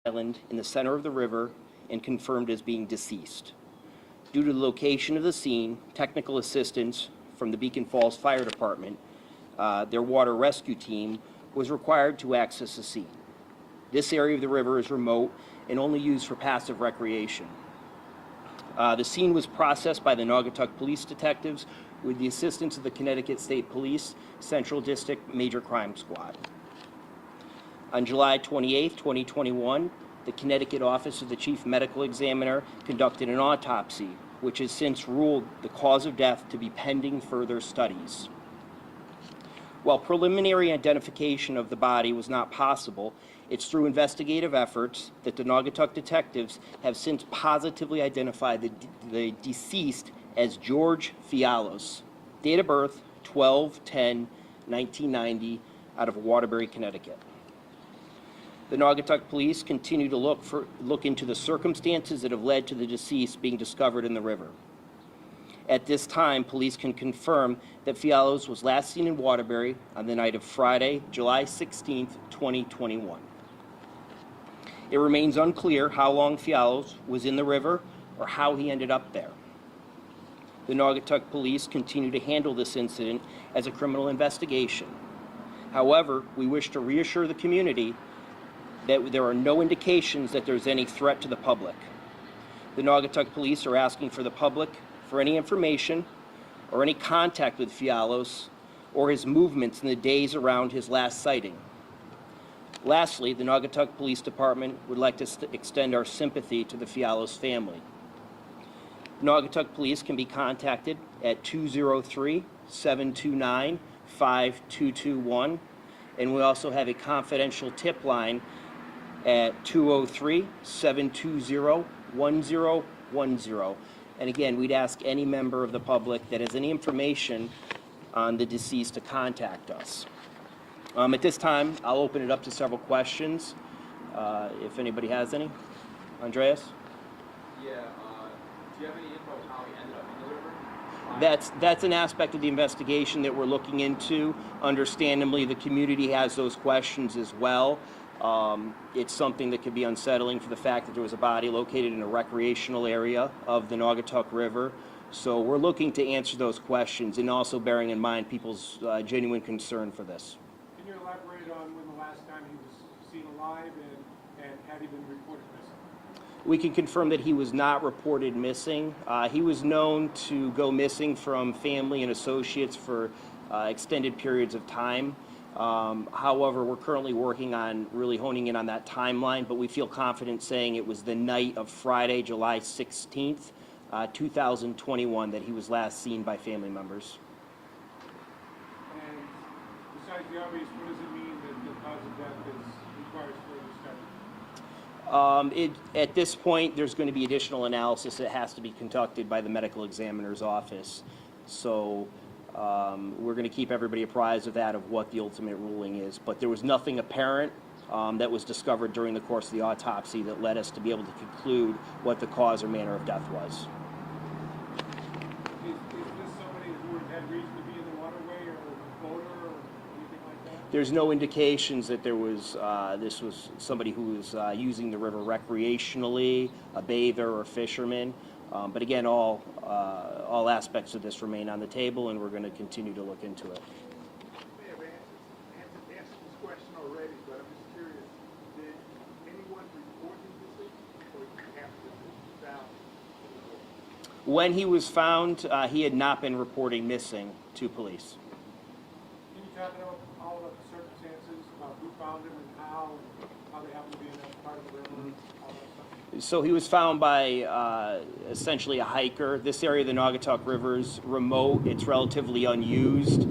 island in the center of the river and confirmed as being deceased. Due to the location of the scene, technical assistance from the Beacon Falls Fire Department, their water rescue team, was required to access the scene. This area of the river is remote and only used for passive recreation. The scene was processed by the Naugatuck Police detectives with the assistance of the Connecticut State Police Central District Major Crime Squad. On July 28, 2021, the Connecticut Office of the Chief Medical Examiner conducted an autopsy, which has since ruled the cause of death to be pending further studies. While preliminary identification of the body was not possible, it's through investigative efforts that the Naugatuck detectives have since positively identified the deceased as George Fialos, date of birth 12/10/1990, out of Waterbury, Connecticut. The Naugatuck Police continue to look into the circumstances that have led to the deceased being discovered in the river. At this time, police can confirm that Fialos was last seen in Waterbury on the night of Friday, July 16, 2021. It remains unclear how long Fialos was in the river or how he ended up there. The Naugatuck Police continue to handle this incident as a criminal investigation. However, we wish to reassure the community that there are no indications that there's any threat to the public. The Naugatuck Police are asking for the public for any information or any contact with Fialos or his movements in the days around his last sighting. Lastly, the Naugatuck Police Department would like to extend our sympathy to the Fialos family. Naugatuck Police can be contacted at 203-729-5221, and we also have a confidential tip line at 203-720-1010. And again, we'd ask any member of the public that has any information on the deceased to contact us. At this time, I'll open it up to several questions, if anybody has any. Andreas? Yeah, do you have any info on how he ended up in the river? That's an aspect of the investigation that we're looking into. Understandably, the community has those questions as well. It's something that could be unsettling for the fact that there was a body located in a recreational area of the Naugatuck River. So we're looking to answer those questions and also bearing in mind people's genuine concern for this. Can you elaborate on when the last time he was seen alive and had he been reported missing? We can confirm that he was not reported missing. He was known to go missing from family and associates for extended periods of time. However, we're currently working on really honing in on that timeline, but we feel confident saying it was the night of Friday, July 16th, 2021, that he was last seen by family members. And besides the obvious, what does it mean that the cause of death requires further study? At this point, there's going to be additional analysis that has to be conducted by the medical examiner's office. So we're going to keep everybody apprised of that, of what the ultimate ruling is. But there was nothing apparent that was discovered during the course of the autopsy that led us to be able to conclude what the cause or manner of death was. Is this somebody who had reason to be in the waterway or a boater or anything like that? There's no indications that there was, this was somebody who was using the river recreationally, a bather or fisherman. But again, all aspects of this remain on the table, and we're going to continue to look into it. You may have answered this question already, but I'm just curious. Did anyone report him missing, or did he have to be found? When he was found, he had not been reporting missing to police. Can you talk about all of the circumstances about who found him and how they happened to be in that part of the river, all that stuff? So he was found by essentially a hiker. This area of the Naugatuck River is remote. It's relatively unused.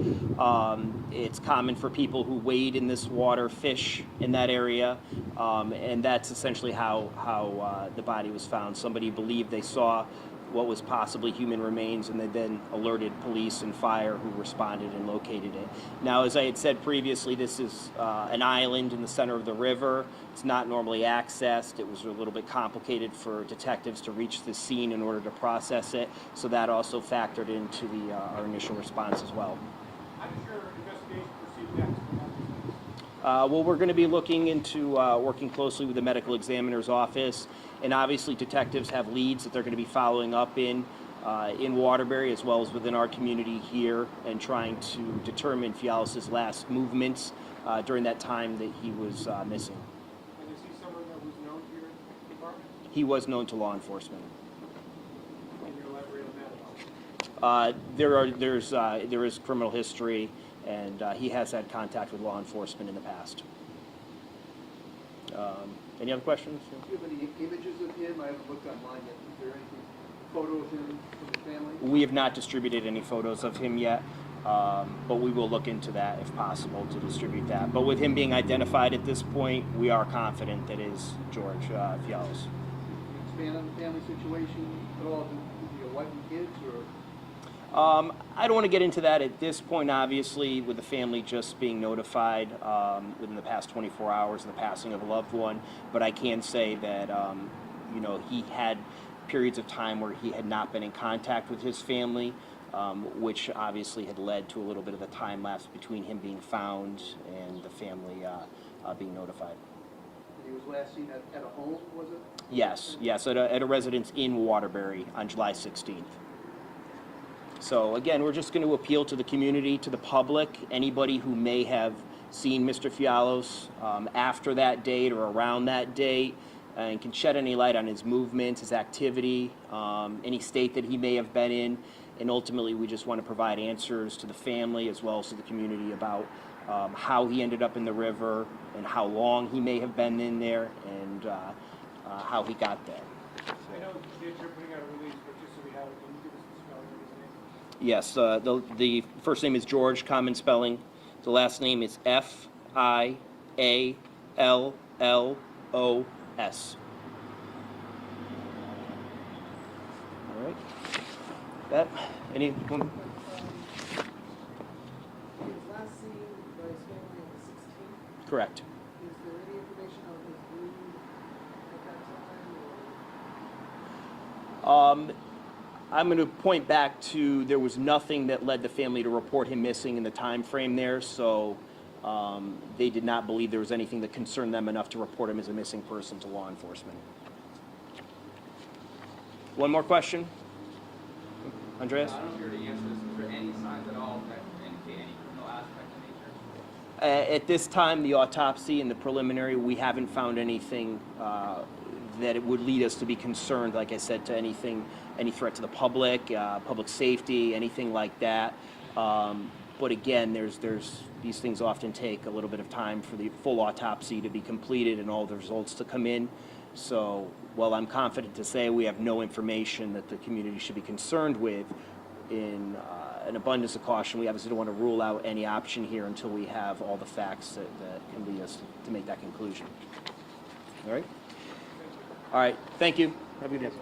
It's common for people who wade in this water, fish in that area, and that's essentially how the body was found. Somebody believed they saw what was possibly human remains, and they then alerted police and fire, who responded and located it. Now, as I had said previously, this is an island in the center of the river. It's not normally accessed. It was a little bit complicated for detectives to reach the scene in order to process it, so that also factored into our initial response as well. How does your investigation proceed next? Well, we're going to be looking into working closely with the medical examiner's office, and obviously detectives have leads that they're going to be following up in Waterbury as well as within our community here, and trying to determine Fialis' last movements during that time that he was missing. And is he someone that was known here in the department? He was known to law enforcement. Can you elaborate on that at all? There is criminal history, and he has had contact with law enforcement in the past. Any other questions? Do you have any images of him? I haven't looked online yet. Is there anything, photo of him from his family? We have not distributed any photos of him yet, but we will look into that if possible to distribute that. But with him being identified at this point, we are confident that it is George Fialis. Can you expand on the family situation at all? Do you have wife and kids, or? I don't want to get into that at this point, obviously, with the family just being notified within the past 24 hours of the passing of a loved one. But I can say that, he had periods of time where he had not been in contact with his family, which obviously had led to a little bit of a time lapse between him being found and the family being notified. He was last seen at a home, was it? Yes, at a residence in Waterbury on July 16th. So again, we're just going to appeal to the community, to the public, anybody who may have seen Mr. Fialis after that date or around that date, and can shed any light on his movements, his activity, any state that he may have been in. And ultimately, we just want to provide answers to the family as well as to the community about how he ended up in the river and how long he may have been in there, and how he got there. I know that you're putting out a release, but just so we have it, can you give us the spelling of his name? Yes, the first name is George, common spelling. The last name is Fiallos. All right. That, anyone? He was last seen by his family on the 16th. Correct. Is there any information on his mood at that time? I'm going to point back to there was nothing that led the family to report him missing in the time frame there, so they did not believe there was anything that concerned them enough to report him as a missing person to law enforcement. One more question? Andreas? I don't know if you're to answer this. Is there any signs at all that indicate any criminal aspect in nature? At this time, the autopsy and the preliminary, we haven't found anything that it would lead us to be concerned, like I said, to any threat to the public, public safety, anything like that. But again, these things often take a little bit of time for the full autopsy to be completed and all the results to come in. So while I'm confident to say we have no information that the community should be concerned with, in an abundance of caution, we obviously don't want to rule out any option here until we have all the facts that can lead us to make that conclusion. All right? All right. Thank you. Have a good day.